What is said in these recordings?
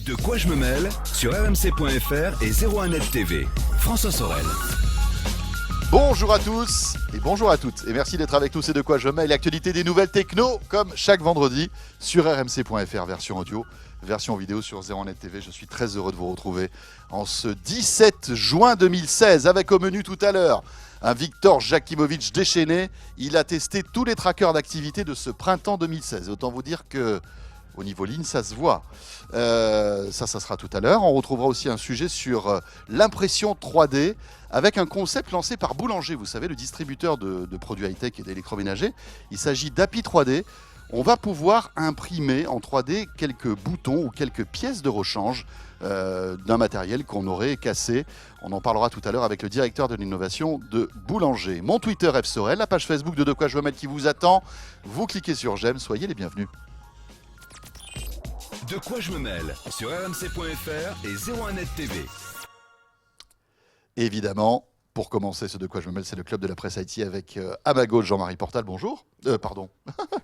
De quoi je me mêle sur rmc.fr et 01net TV. François Sorel. Bonjour à tous et bonjour à toutes et merci d'être avec nous. C'est De quoi je me mêle, l'actualité des nouvelles techno comme chaque vendredi sur rmc.fr, version audio, version vidéo sur 01net TV. Je suis très heureux de vous retrouver en ce 17 juin 2016 avec au menu tout à l'heure un Viktor Jakimovic déchaîné. Il a testé tous les trackers d'activité de ce printemps 2016. Autant vous dire que au niveau ligne, ça se voit. Ça sera tout à l'heure. On retrouvera aussi un sujet sur l'impression 3D avec un concept lancé par Boulanger. Vous savez, le distributeur de produits high-tech et d'électroménager. Il s'agit d'Happy 3D. On va pouvoir imprimer en 3D quelques boutons ou quelques pièces de rechange d'un matériel qu'on aurait cassé. On en parlera tout à l'heure avec le directeur de l'innovation de Boulanger. Mon Twitter F Sorel, la page Facebook de quoi je me mêle qui vous attend. Vous cliquez sur j'aime, soyez les bienvenus. De quoi je me mêle sur rmc.fr et 01net TV. Évidemment, pour commencer ce De quoi je me mêle, c'est le club de la presse IT avec à ma gauche Jean-Marie Portal, bonjour. Pardon,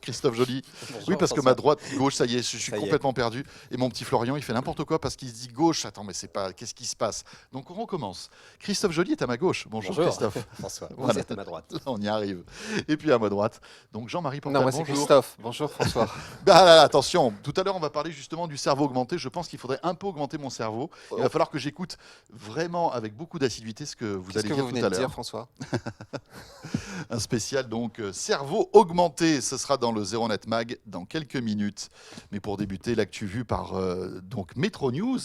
Christophe Joly. Bonjour, oui, parce François. que ma droite, gauche, ça y est, je suis Ça y est. complètement perdu. Et mon petit Florian, il fait n'importe quoi parce qu'il se dit gauche. Attends, mais c'est pas. Qu'est-ce qui se passe? Donc on recommence. Christophe Joly est à ma gauche. Bonjour. Christophe. François, vous Voilà. êtes à ma droite. Là, on y arrive. Et puis à ma droite, donc Jean-Marie Portal. Non, moi c'est bonjour. Christophe. Bonjour François. Ah là là, attention, tout à l'heure on va parler justement du cerveau augmenté. Je pense qu'il faudrait un peu augmenter mon cerveau. Il va falloir que j'écoute vraiment avec beaucoup d'assiduité ce que vous Qu'est-ce allez que dire vous tout venez à de l'heure. dire François? Un spécial donc cerveau augmenté, ce sera dans le 01net Mag dans quelques minutes. Mais pour débuter, l'actu vue par donc Metro News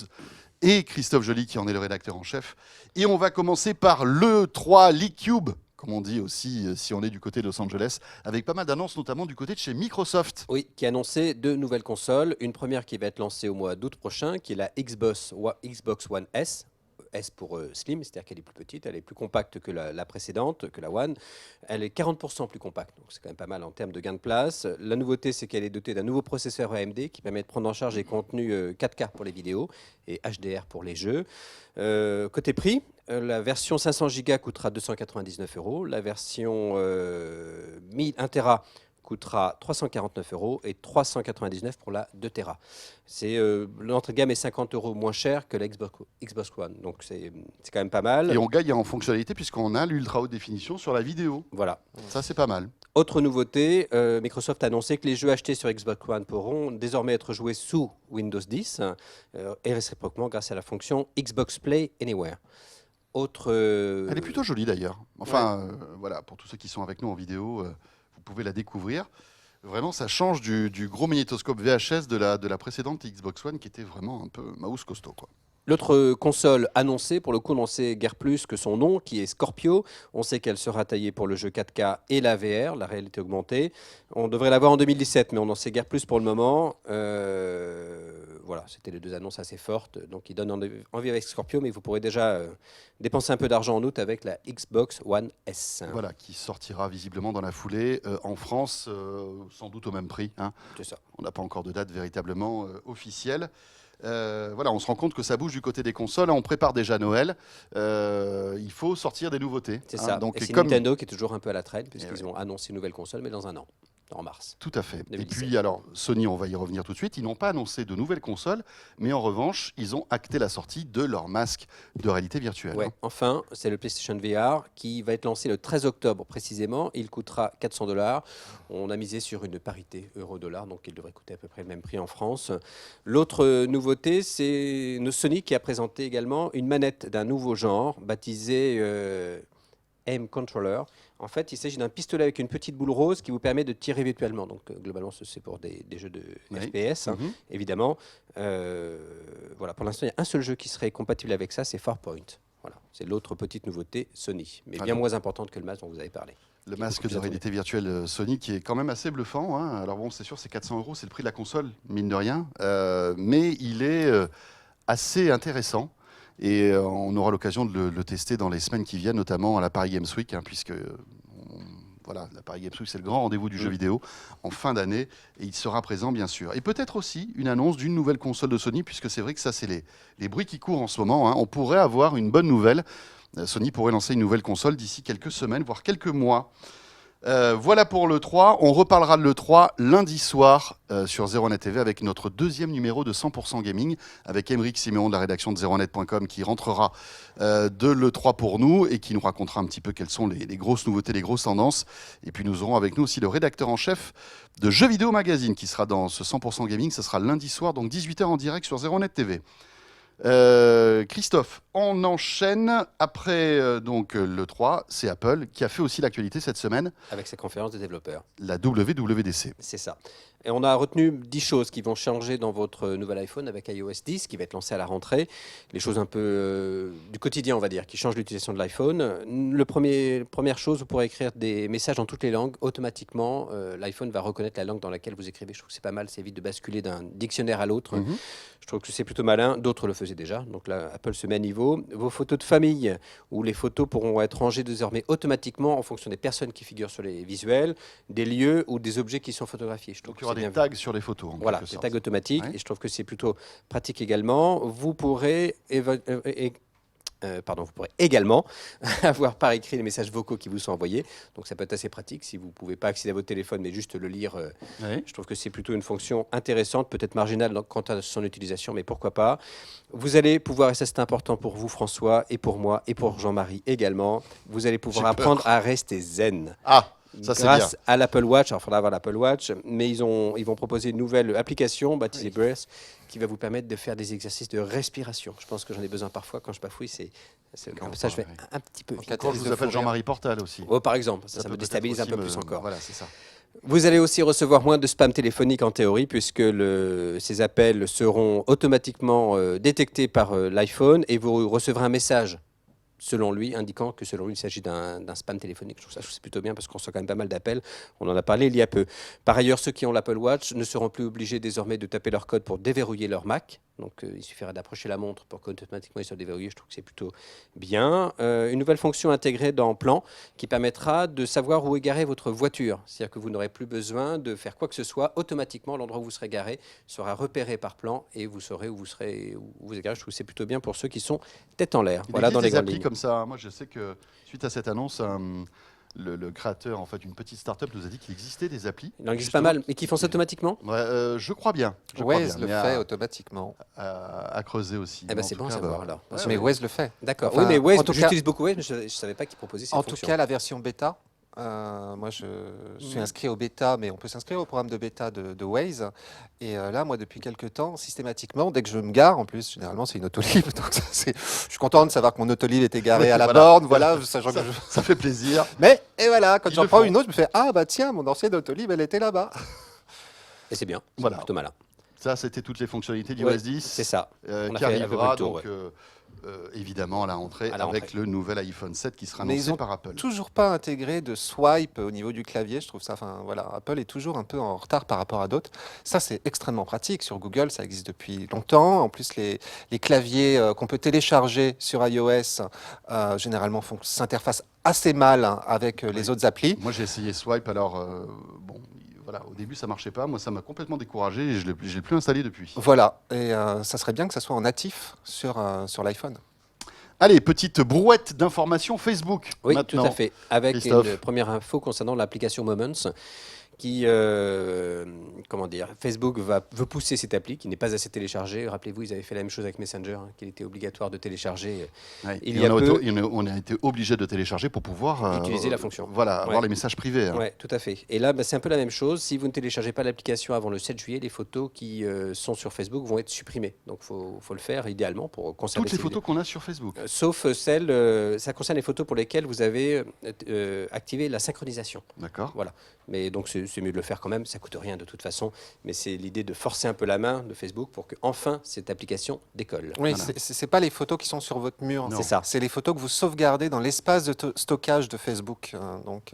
et Christophe Joly qui en est le rédacteur en chef. Et on va commencer par l'E3 Leakcube, comme on dit aussi si on est du côté de Los Angeles, avec pas mal d'annonces notamment du côté de chez Microsoft. Oui, qui a annoncé 2 nouvelles consoles. Une première qui va être lancée au mois d'août prochain, qui est la Xbox One S. S pour Slim, c'est-à-dire qu'elle est plus petite, elle est plus compacte que la précédente, que la One. Elle est 40% plus compacte, donc c'est quand même pas mal en termes de gain de place. La nouveauté, c'est qu'elle est dotée d'un nouveau processeur AMD qui permet de prendre en charge les contenus 4K pour les vidéos et HDR pour les jeux. Côté prix, la version 500 Go coûtera 299 €, la version 1 Tera coûtera 349 € et 399 pour la 2 Tera. L'entrée de gamme est 50 € moins cher que la Xbox One, donc c'est quand même pas mal. Et on gagne en fonctionnalité puisqu'on a l'ultra haute définition sur la vidéo. Voilà. Ça, c'est pas mal. Autre nouveauté, Microsoft a annoncé que les jeux achetés sur Xbox One pourront désormais être joués sous Windows 10 et réciproquement grâce à la fonction Xbox Play Anywhere. Elle est plutôt jolie d'ailleurs. Enfin, voilà, pour tous ceux qui sont avec nous en vidéo, vous pouvez la découvrir. Vraiment, ça change du gros magnétoscope VHS de la précédente Xbox One qui était vraiment un peu mouse costaud, quoi. L'autre console annoncée, pour le coup, on n'en sait guère plus que son nom, qui est Scorpio. On sait qu'elle sera taillée pour le jeu 4K et la VR, la réalité augmentée. On devrait l'avoir en 2017, mais on n'en sait guère plus pour le moment. Voilà, c'était les 2 annonces assez fortes. Donc, ils donnent envie avec Scorpio, mais vous pourrez déjà dépenser un peu d'argent en août avec la Xbox One S. Voilà, qui sortira visiblement dans la foulée en France, sans doute au même prix, hein. C'est ça. On n'a pas encore de date véritablement officielle. Voilà, on se rend compte que ça bouge du côté des consoles. On prépare déjà Noël. Il faut sortir des nouveautés. C'est hein. ça. Donc, Et c'est comme... Nintendo qui est toujours un peu à la traîne, puisqu'ils oui. ont annoncé une nouvelle console, mais dans un an, en mars. Tout à fait. 2017. Et puis, alors, Sony, on va y revenir tout de suite. Ils n'ont pas annoncé de nouvelles consoles, mais en revanche, ils ont acté la sortie de leur masque de réalité virtuelle. Ouais, hein. enfin, c'est le PlayStation VR qui va être lancé le 13 octobre précisément. Il coûtera 400 $. On a misé sur une parité euro-dollar, donc il devrait coûter à peu près le même prix en France. L'autre nouveauté, c'est Sony qui a présenté également une manette d'un nouveau genre, baptisée Aim Controller. En fait, il s'agit d'un pistolet avec une petite boule rose qui vous permet de tirer virtuellement. Donc, globalement, c'est pour des jeux de Oui. FPS, hein, Mhm. évidemment. Voilà, pour l'instant, il y a un seul jeu qui serait compatible avec ça, c'est Farpoint. Voilà, c'est l'autre petite nouveauté Sony, mais bien Alors. moins importante que le masque dont vous avez parlé. Le Qui est masque beaucoup de plus réalité virtuelle Sony qui est quand même assez bluffant, hein. Alors bon, c'est sûr, c'est 400 €, c'est le prix de la console, mine de rien. Mais il est assez intéressant. Et on aura l'occasion de le tester dans les semaines qui viennent, notamment à la Paris Games Week, hein, puisque voilà, la Paris Games Week, c'est le grand rendez-vous du jeu vidéo en fin d'année. Et il sera présent, bien sûr. Et peut-être aussi une annonce d'une nouvelle console de Sony, puisque c'est vrai que ça, c'est les bruits qui courent en ce moment, hein. On pourrait avoir une bonne nouvelle. Sony pourrait lancer une nouvelle console d'ici quelques semaines, voire quelques mois. Voilà pour le 3. On reparlera de l'E3 lundi soir sur 01net TV avec notre deuxième numéro de 100% Gaming avec Aymeric Siméon de la rédaction de 01net.com qui rentrera de l'E3 pour nous et qui nous racontera un petit peu quelles sont les grosses nouveautés, les grosses tendances. Et puis nous aurons avec nous aussi le rédacteur en chef de Jeux Vidéo Magazine qui sera dans ce 100% Gaming. Ce sera lundi soir, donc 18h en direct sur 01net TV. Christophe, on enchaîne après donc l'E3, c'est Apple qui a fait aussi l'actualité cette semaine. Avec sa conférence des développeurs. La WWDC. C'est ça. Et on a retenu 10 choses qui vont changer dans votre nouvel iPhone avec iOS 10 qui va être lancé à la rentrée. Les choses un peu du quotidien, on va dire, qui changent l'utilisation de l'iPhone. Première chose, vous pourrez écrire des messages dans toutes les langues. Automatiquement, l'iPhone va reconnaître la langue dans laquelle vous écrivez. Je trouve que c'est pas mal, ça évite de basculer d'un dictionnaire à l'autre. Je trouve que c'est plutôt malin. D'autres le faisaient déjà. Donc là, Apple se met à niveau. Vos photos de famille, où les photos pourront être rangées désormais automatiquement en fonction des personnes qui figurent sur les visuels, des lieux ou des objets qui sont photographiés. Je trouve Donc il y aura des tags sur les photos. Voilà, des tags automatiques. Ouais. Et je trouve que c'est plutôt pratique également. Vous pourrez vous pourrez également avoir par écrit les messages vocaux qui vous sont envoyés. Donc ça peut être assez pratique si vous ne pouvez pas accéder à votre téléphone, mais juste le lire. Oui. Je trouve que c'est plutôt une fonction intéressante, peut-être marginale quant à son utilisation, mais pourquoi pas. Vous allez pouvoir, et ça c'est important pour vous François, et pour moi, et pour Jean-Marie également, vous allez pouvoir apprendre à rester zen. Ah, ça, grâce à l'Apple Watch. Alors il faudra avoir l'Apple Watch, mais ils vont proposer une nouvelle application baptisée Breath qui va vous permettre de faire des exercices de respiration. Je pense que j'en ai besoin parfois quand je bafouille. Comme ça, je vais un petit peu vite. Quand je vous appelle Jean-Marie Portal aussi. Oh, par exemple, ça me déstabilise un peu plus encore. Voilà, c'est ça. Vous allez aussi recevoir moins de spam téléphonique en théorie, puisque ces appels seront automatiquement détectés par l'iPhone et vous recevrez un message selon lui, indiquant que selon lui, il s'agit d'un spam téléphonique. Je trouve ça c'est plutôt bien parce qu'on reçoit quand même pas mal d'appels. On en a parlé il y a peu. Par ailleurs, ceux qui ont l'Apple Watch ne seront plus obligés désormais de taper leur code pour déverrouiller leur Mac. Donc, il suffira d'approcher la montre pour qu'automatiquement ils soient déverrouillés. Je trouve que c'est plutôt bien. Une nouvelle fonction intégrée dans Plan qui permettra de savoir où est garée votre voiture. C'est-à-dire que vous n'aurez plus besoin de faire quoi que ce soit. Automatiquement, l'endroit où vous serez garé sera repéré par Plan et vous saurez où vous êtes garé. Je trouve que c'est plutôt bien pour ceux qui sont tête en l'air. Voilà, dans les grandes lignes. Comme ça. Moi, je sais que suite à cette annonce, le créateur, en fait, une petite start-up nous a dit qu'il existait des applis. Il en existe pas mal, mais qui font ça automatiquement. Je crois bien. Waze le fait automatiquement. À creuser aussi. Eh ben c'est bon à savoir alors. Mais Waze le fait. D'accord. Oui, mais Waze, j'utilise beaucoup Waze, mais je ne savais pas qu'il proposait cette fonction. En tout cas, la version bêta. Moi, je suis inscrit au bêta, mais on peut s'inscrire au programme de bêta de Waze. Et là, moi, depuis quelques temps, systématiquement, dès que je me gare, en plus, généralement, c'est une Autolib. Donc, je suis content de savoir que mon Autolib était garé à la borne. Voilà, ça fait plaisir. Mais, et voilà, quand j'en prends une autre, je me fais ah, bah tiens, mon ancienne Autolib, elle était là-bas. Et c'est bien. Voilà. Plutôt malin. Ça, c'était toutes les fonctionnalités d'iOS 10. C'est ça. Qui arrivera donc. Évidemment à la rentrée avec le nouvel iPhone 7 qui sera annoncé par Apple. Toujours pas intégré de swipe au niveau du clavier, je trouve ça. Enfin voilà, Apple est toujours un peu en retard par rapport à d'autres. Ça c'est extrêmement pratique sur Google, ça existe depuis longtemps. En plus les claviers qu'on peut télécharger sur iOS généralement s'interfacent assez mal avec les autres applis. Moi j'ai essayé swipe alors bon. Voilà, au début, ça ne marchait pas. Moi, ça m'a complètement découragé et je ne l'ai plus installé depuis. Voilà, et ça serait bien que ça soit en natif sur l'iPhone. Allez, petite brouette d'informations Facebook. Oui, maintenant. Tout à fait. Avec Christophe. Une première info concernant l'application Moments. Qui, Facebook veut pousser cette appli qui n'est pas assez téléchargée. Rappelez-vous, ils avaient fait la même chose avec Messenger, qu'il était obligatoire de télécharger. On a été obligé de télécharger pour pouvoir utiliser la fonction. Voilà, avoir les messages privés. Oui, tout à fait. Et là, c'est un peu la même chose. Si vous ne téléchargez pas l'application avant le 7 juillet, les photos qui sont sur Facebook vont être supprimées. Donc, il faut le faire idéalement pour conserver toutes les photos qu'on a sur Facebook. Sauf celles, ça concerne les photos pour lesquelles vous avez activé la synchronisation. D'accord. Voilà. Mais donc, c'est mieux de le faire quand même, ça coûte rien de toute façon, mais c'est l'idée de forcer un peu la main de Facebook pour que enfin cette application décolle. Oui, voilà. C'est pas les photos qui sont sur votre mur, c'est ça. C'est les photos que vous sauvegardez dans l'espace de stockage de Facebook. Donc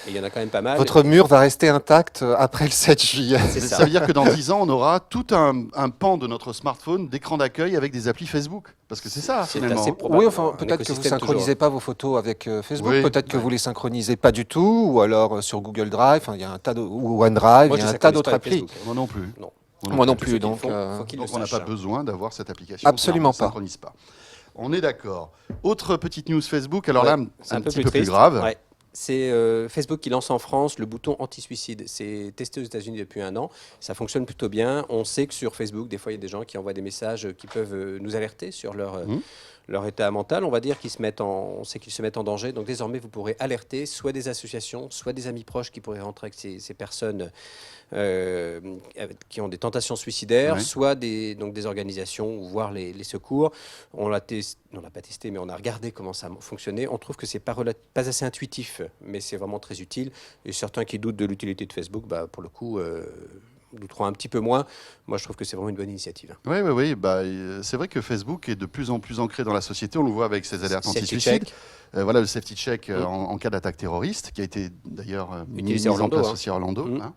il y en a quand même pas mal. Votre mur va rester intact après le 7 juillet. Ça veut dire que dans 10 ans, on aura tout un pan de notre smartphone d'écran d'accueil avec des applis Facebook. Parce que c'est ça, finalement. Oui, enfin, peut-être que vous ne synchronisez pas vos photos avec Facebook, peut-être que vous ne les synchronisez pas du tout, ou alors sur Google Drive, il y a un tas ou OneDrive, il y a un tas d'autres applis. Moi non plus. Non. Moi non plus, donc on n'a pas besoin d'avoir cette application. Absolument pas. On ne synchronise pas. On est d'accord. Autre petite news Facebook, alors là, un petit peu plus triste. grave. Ouais. C'est Facebook qui lance en France le bouton anti-suicide. C'est testé aux États-Unis depuis 1 an. Ça fonctionne plutôt bien. On sait que sur Facebook, des fois, il y a des gens qui envoient des messages qui peuvent nous alerter sur leur état mental. On va dire on sait qu'ils se mettent en danger. Donc désormais, vous pourrez alerter soit des associations, soit des amis proches qui pourraient rentrer avec ces personnes qui ont des tentations suicidaires, Ouais. soit des organisations ou voire les secours. On l'a pas testé, mais on a regardé comment ça fonctionnait. On trouve que c'est pas assez intuitif, mais c'est vraiment très utile. Et certains qui doutent de l'utilité de Facebook, pour le coup, douteront un petit peu moins. Moi, je trouve que c'est vraiment une bonne initiative. Oui. C'est vrai que Facebook est de plus en plus ancré dans la société. On le voit avec ses alertes Safety anti-suicide. check. Voilà le safety check en cas d'attaque terroriste, qui a été d'ailleurs mis Utilisé à en Orlando, place hein. aussi à Orlando. Mhm. Hein.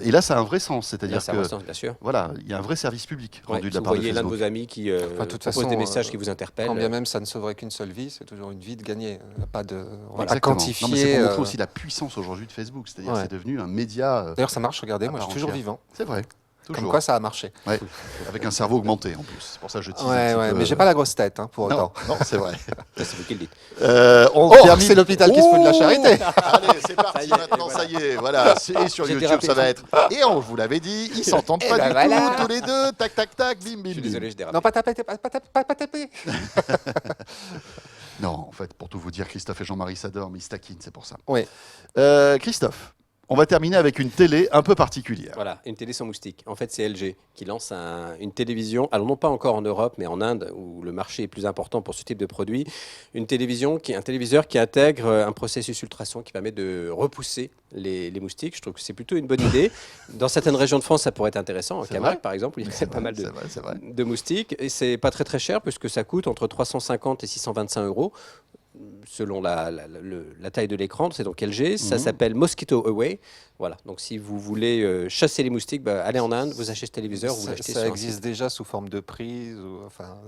Et là, ça a un vrai sens. C'est-à-dire Là, ça que avance, bien sûr. voilà, il y a un vrai service public Ouais, rendu de si la vous part de voyez l'un de Facebook. vos amis qui de toute propose façon, des messages qui vous interpellent. Quand bien même ça ne sauverait qu'une seule vie, c'est toujours une vie de gagner. Il n'y a pas de, on va pas Exactement. quantifier. Non, mais c'est pour montrer aussi la puissance aujourd'hui de Facebook. C'est-à-dire que Ouais. c'est devenu un média. D'ailleurs, ça marche, regardez, moi je part suis toujours entière. vivant. C'est vrai. Comme Toujours. quoi ça a marché. Ouais. Avec un cerveau augmenté en plus. C'est pour ça que je tease un Ouais, petit peu. mais j'ai pas la grosse tête pour Non, autant. non, c'est vrai. Ça, c'est vous qui le dites. On Oh, termine- c'est l'hôpital qui se fout de la charité. Allez, c'est parti Ça y est, maintenant, et ça y est, voilà. Et sur J'ai YouTube, dérapé. ça va être. Et on vous l'avait dit, ils s'entendent Et pas ben du voilà. tout, tous les deux. Tac, tac, tac, bim, bim, Je suis bim. désolé, je dérape. Non, pas taper, pas taper. Non, en fait, pour tout vous dire, Christophe et Jean-Marie s'adorent, mais ils se taquinent, c'est pour ça. Oui. Christophe, on va terminer avec une télé un peu particulière. Voilà, une télé sans moustique. En fait, c'est LG qui lance une télévision, alors non pas encore en Europe, mais en Inde, où le marché est plus important pour ce type de produit. Un téléviseur qui intègre un processus ultrason qui permet de repousser les moustiques. Je trouve que c'est plutôt une bonne idée. Dans certaines régions de France, ça pourrait être intéressant. En C'est Camargue, vrai. par exemple, il y a pas mal C'est vrai. de moustiques. Et c'est pas très cher, puisque ça coûte entre 350 et 625 euros. Selon la taille de l'écran, c'est donc LG. Ça s'appelle Mosquito Away. Voilà. Donc, si vous voulez chasser les moustiques, allez en Inde, vous achetez ce téléviseur, vous l'achetez Ça sur un existe site. déjà sous forme de prise.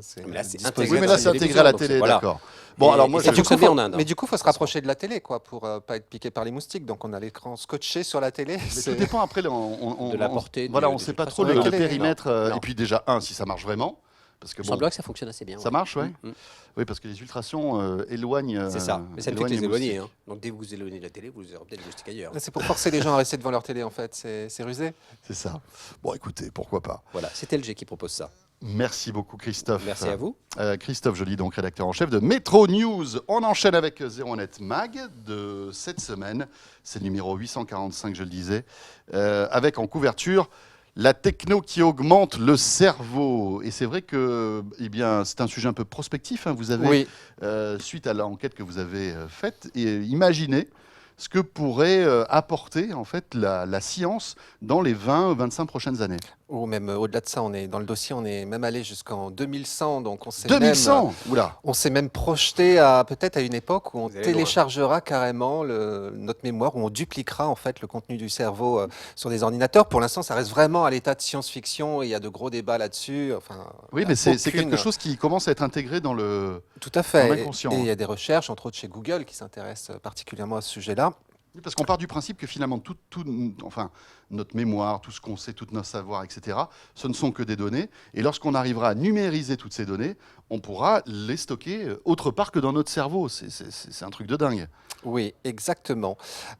C'est Mais là, c'est disposé. Oui, mais là, c'est Télévision, intégré à la donc télé, voilà. d'accord. Bon, Et- alors moi, et ça je- fonctionne bien en Inde. Mais du coup, il faut se rapprocher de la télé pour pas être piqué par les moustiques. Donc, on a l'écran scotché sur la télé. Mais tout dépend après. De la portée Voilà, du- on ne des sait pas ultrasons. trop le Oui, périmètre. non. Et puis déjà, si ça marche vraiment. Parce que Il bon, semblerait que ça fonctionne assez bien. ça marche, ouais. Mm. Oui, parce que les ultrasons éloignent. C'est ça. Mais ça ne fait que éloignent les éloigner. moustiques. Hein. Donc, dès que vous éloignez de la télé, vous aurez peut-être des moustiques ailleurs. C'est pour forcer les gens à rester devant leur télé, en fait. C'est rusé. C'est ça. Bon, écoutez, pourquoi pas. Voilà, c'est LG qui propose ça. Merci beaucoup, Christophe. Merci à vous. Christophe Joly, donc rédacteur en chef de Métro News. On enchaîne avec 01net Mag de cette semaine. C'est le numéro 845, je le disais. Avec en couverture la techno qui augmente le cerveau. Et c'est vrai que c'est un sujet un peu prospectif. Hein. Vous avez, Oui. suite à l'enquête que vous avez faite, imaginé ce que pourrait apporter en fait la science dans les 20-25 prochaines années. Ou même au-delà de ça, dans le dossier, on est même allé jusqu'en 2100. Donc, on s'est 2100 Oula. On s'est même projeté peut-être à une époque où on Vous allez téléchargera carrément notre mémoire, où on dupliquera en fait le contenu du cerveau sur des ordinateurs. Pour l'instant, ça reste vraiment à l'état de science-fiction et il y a de gros débats là-dessus. Enfin, Oui, il y a mais c'est aucune- quelque chose qui commence à être intégré dans le... Tout à dans fait. l'inconscient. Et il y a des recherches, entre autres chez Google, qui s'intéressent particulièrement à ce sujet-là. Oui, parce qu'on part du principe que finalement, enfin, notre mémoire, tout ce qu'on sait, tous nos savoirs, etc., ce ne sont que des données. Et lorsqu'on arrivera à numériser toutes ces données, on pourra les stocker autre part que dans notre cerveau. C'est un truc de dingue. Oui, exactement.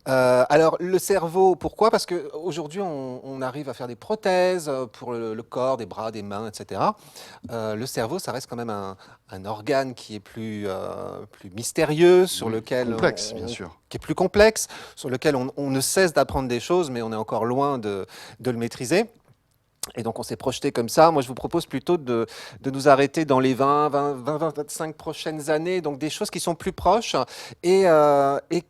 Alors, le cerveau, pourquoi? Parce qu'aujourd'hui, on arrive à faire des prothèses pour le corps, des bras, des mains, etc. Le cerveau, ça reste quand même un organe qui est plus mystérieux, sur lequel Complexe, bien sûr. qui est plus complexe, sur lequel on ne cesse d'apprendre des choses, mais on est encore loin de le maîtriser. Et donc, on s'est projeté comme ça. Moi, je vous propose plutôt de nous arrêter dans les 20-25 prochaines années, donc des choses qui sont plus proches et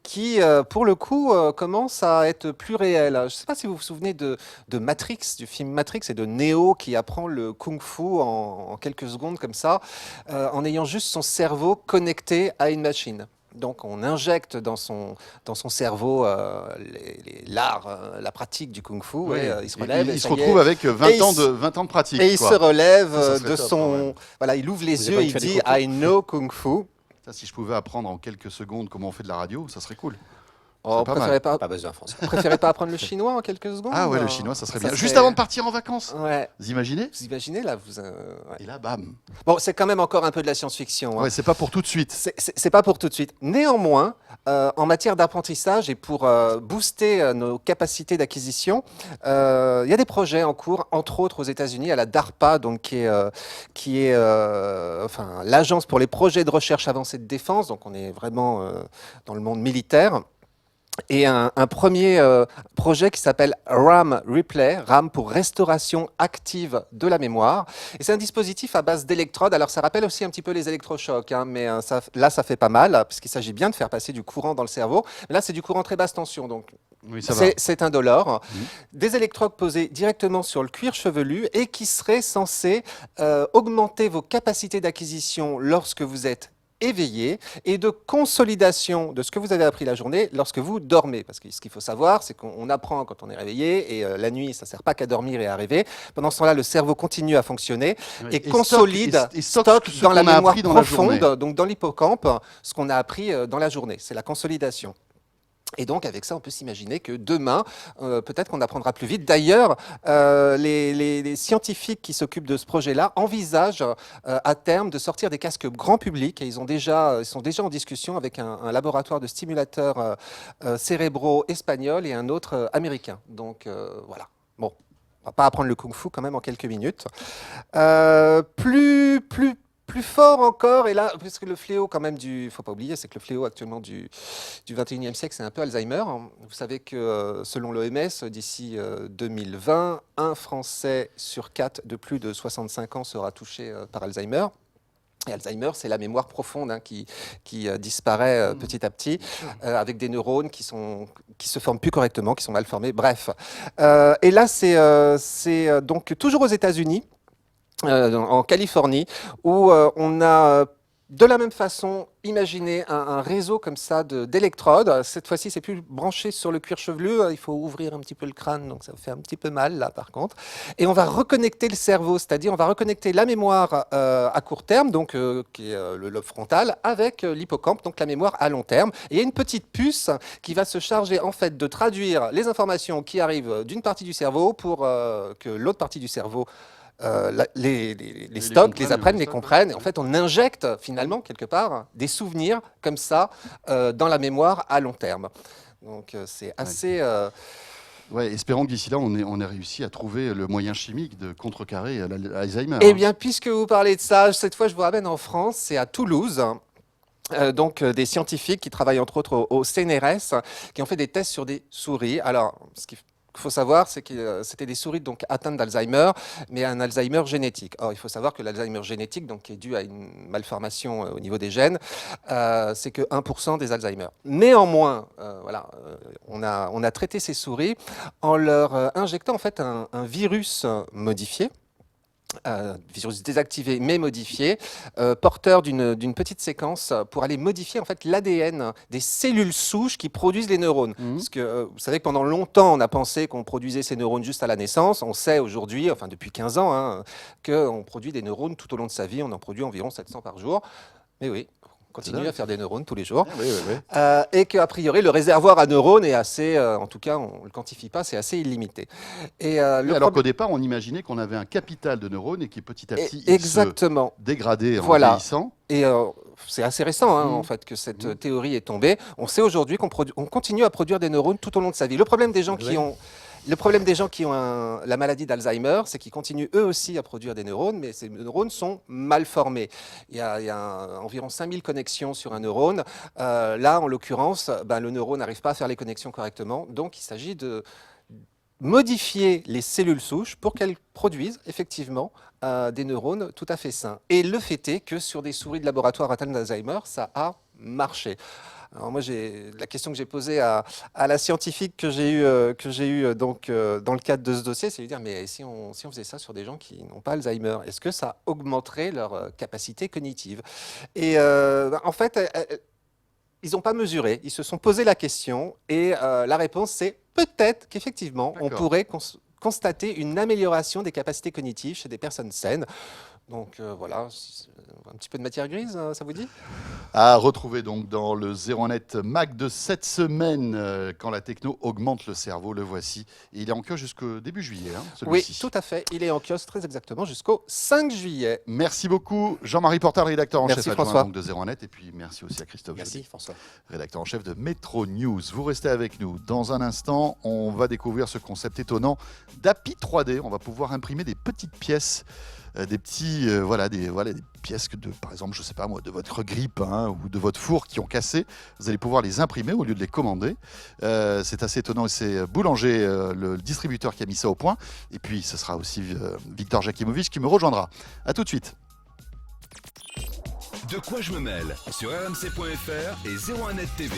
qui, pour le coup, commencent à être plus réelles. Je ne sais pas si vous vous souvenez de Matrix, du film Matrix, et de Neo qui apprend le kung-fu en quelques secondes comme ça, en ayant juste son cerveau connecté à une machine. Donc, on injecte dans son cerveau l'art, la pratique du kung-fu. Oui. Et, il se relève. Il et se ça y est. retrouve avec 20 Et ans il de pratique. Et il quoi. se relève Ça serait de top, son. quand même. Voilà, il ouvre les Vous avez yeux pas et fait il des dit kung-fu I know kung fu. Ça, si je pouvais apprendre en quelques secondes comment on fait de la radio, ça serait cool. Oh, pas mal. Pas besoin français. préférez pas apprendre le chinois en quelques secondes? Ah ouais, le chinois, ça serait bien. Ça Juste serait- avant de partir en vacances. Ouais. Vous imaginez? Vous imaginez là ouais. Et là, bam. Bon, c'est quand même encore un peu de la science-fiction. Hein. Ouais, c'est pas pour tout de suite. C'est pas pour tout de suite. Néanmoins, en matière d'apprentissage et pour booster nos capacités d'acquisition, il y a des projets en cours, entre autres aux États-Unis, à la DARPA, donc qui est enfin, l'agence pour les projets de recherche avancée de défense. Donc on est vraiment dans le monde militaire. Et un premier projet qui s'appelle RAM Replay, RAM pour restauration active de la mémoire. Et c'est un dispositif à base d'électrodes. Alors ça rappelle aussi un petit peu les électrochocs, hein, mais là ça fait pas mal, puisqu'il s'agit bien de faire passer du courant dans le cerveau. Mais là c'est du courant très basse tension, donc Oui, ça va. c'est indolore. Mhm. Des électrodes posées directement sur le cuir chevelu et qui seraient censés augmenter vos capacités d'acquisition lorsque vous êtes éveillé et de consolidation de ce que vous avez appris la journée lorsque vous dormez. Parce que ce qu'il faut savoir, c'est qu'on apprend quand on est réveillé et la nuit, ça ne sert pas qu'à dormir et à rêver. Pendant ce temps-là, le cerveau continue à fonctionner Oui. et consolide, et stocke stocke ce dans la qu'on a mémoire appris dans la profonde, journée. donc dans l'hippocampe, ce qu'on a appris dans la journée. C'est la consolidation. Et donc, avec ça, on peut s'imaginer que demain, peut-être qu'on apprendra plus vite. D'ailleurs, les scientifiques qui s'occupent de ce projet-là envisagent à terme de sortir des casques grand public. Et ils sont déjà en discussion avec un laboratoire de stimulateurs cérébraux espagnols et un autre américain. Donc, voilà. Bon, on va pas apprendre le kung-fu quand même en quelques minutes. Plus fort encore, et là, parce que le fléau quand même faut pas oublier, c'est que le fléau actuellement du 21e siècle, c'est un peu Alzheimer. Vous savez que selon l'OMS, d'ici 2020, un Français sur 4 de plus de 65 ans sera touché par Alzheimer. Et Alzheimer, c'est la mémoire profonde qui disparaît petit à petit, avec des neurones qui se forment plus correctement, qui sont mal formés, bref. Et là, c'est donc toujours aux États-Unis, en Californie, où on a de la même façon imaginé un réseau comme ça d'électrodes. Cette fois-ci, c'est plus branché sur le cuir chevelu. Il faut ouvrir un petit peu le crâne, donc ça fait un petit peu mal là par contre. Et on va reconnecter le cerveau, c'est-à-dire on va reconnecter la mémoire à court terme, donc qui est le lobe frontal, avec l'hippocampe, donc la mémoire à long terme. Et il y a une petite puce qui va se charger en fait de traduire les informations qui arrivent d'une partie du cerveau pour que l'autre partie du cerveau les stocks, les apprennent, les comprennent. Et en fait, on injecte finalement, quelque part, des souvenirs comme ça dans la mémoire à long terme. Donc, c'est assez... Ouais, espérons que d'ici là, on ait réussi à trouver le moyen chimique de contrecarrer l'Alzheimer. Eh bien, puisque vous parlez de ça, cette fois, je vous ramène en France, c'est à Toulouse. Donc des scientifiques qui travaillent entre autres au CNRS, qui ont fait des tests sur des souris. Alors, ce qu'il faut savoir, c'est que c'était des souris donc atteintes d'Alzheimer, mais un Alzheimer génétique. Or, il faut savoir que l'Alzheimer génétique, donc, qui est dû à une malformation au niveau des gènes, c'est que 1% des Alzheimer. Néanmoins, on a traité ces souris en leur injectant en fait un virus modifié. Virus désactivé mais modifié, porteur d'une petite séquence pour aller modifier en fait l'ADN des cellules souches qui produisent les neurones. Parce que vous savez que pendant longtemps on a pensé qu'on produisait ces neurones juste à la naissance. On sait aujourd'hui, enfin depuis 15 ans, hein, qu'on produit des neurones tout au long de sa vie. On en produit environ 700 par jour. Mais oui, on continue à faire des neurones tous les jours. Oui. Et qu'a priori, le réservoir à neurones est assez, en tout cas, on ne le quantifie pas, c'est assez illimité. Et, alors qu'au départ, on imaginait qu'on avait un capital de neurones et qui petit à petit exactement. se dégradait en Voilà. vieillissant. Et c'est assez récent en fait que cette théorie est tombée. On sait aujourd'hui qu'on continue à produire des neurones tout au long de sa vie. Le problème des gens qui ont la maladie d'Alzheimer, c'est qu'ils continuent eux aussi à produire des neurones, mais ces neurones sont mal formés. Il y a environ 5000 connexions sur un neurone. Là, en l'occurrence, le neurone n'arrive pas à faire les connexions correctement. Donc, il s'agit de modifier les cellules souches pour qu'elles produisent effectivement des neurones tout à fait sains. Et le fait est que sur des souris de laboratoire atteintes d'Alzheimer, ça a marché. Alors moi, la question que j'ai posée à la scientifique que j'ai eu donc dans le cadre de ce dossier, c'est de dire mais si on faisait ça sur des gens qui n'ont pas Alzheimer, est-ce que ça augmenterait leur capacité cognitive? Et en fait, ils n'ont pas mesuré. Ils se sont posé la question et la réponse c'est peut-être qu'effectivement on pourrait constater une amélioration des capacités cognitives chez des personnes saines. Donc voilà, un petit peu de matière grise, ça vous dit? À retrouver donc dans le 01net Mac de cette semaine, quand la techno augmente le cerveau, le voici. Et il est en kiosque jusqu'au début juillet, Oui, celui-ci. tout à fait. Il est en kiosque très exactement jusqu'au 5 juillet. Merci beaucoup Jean-Marie Portal, rédacteur en Merci, chef adjoint François. donc, de 01net. Et puis merci aussi à Christophe Merci Jody, François. rédacteur en chef de Metro News. Vous restez avec nous. Dans un instant, on va découvrir ce concept étonnant d'API 3D. On va pouvoir imprimer des petites pièces, des pièces par exemple, je sais pas moi, de votre grippe ou de votre four qui ont cassé. Vous allez pouvoir les imprimer au lieu de les commander. C'est assez étonnant et c'est Boulanger, le distributeur, qui a mis ça au point. Et puis ce sera aussi Victor Jakimovic qui me rejoindra. À tout de suite. De quoi je me mêle sur rmc.fr et 01net TV.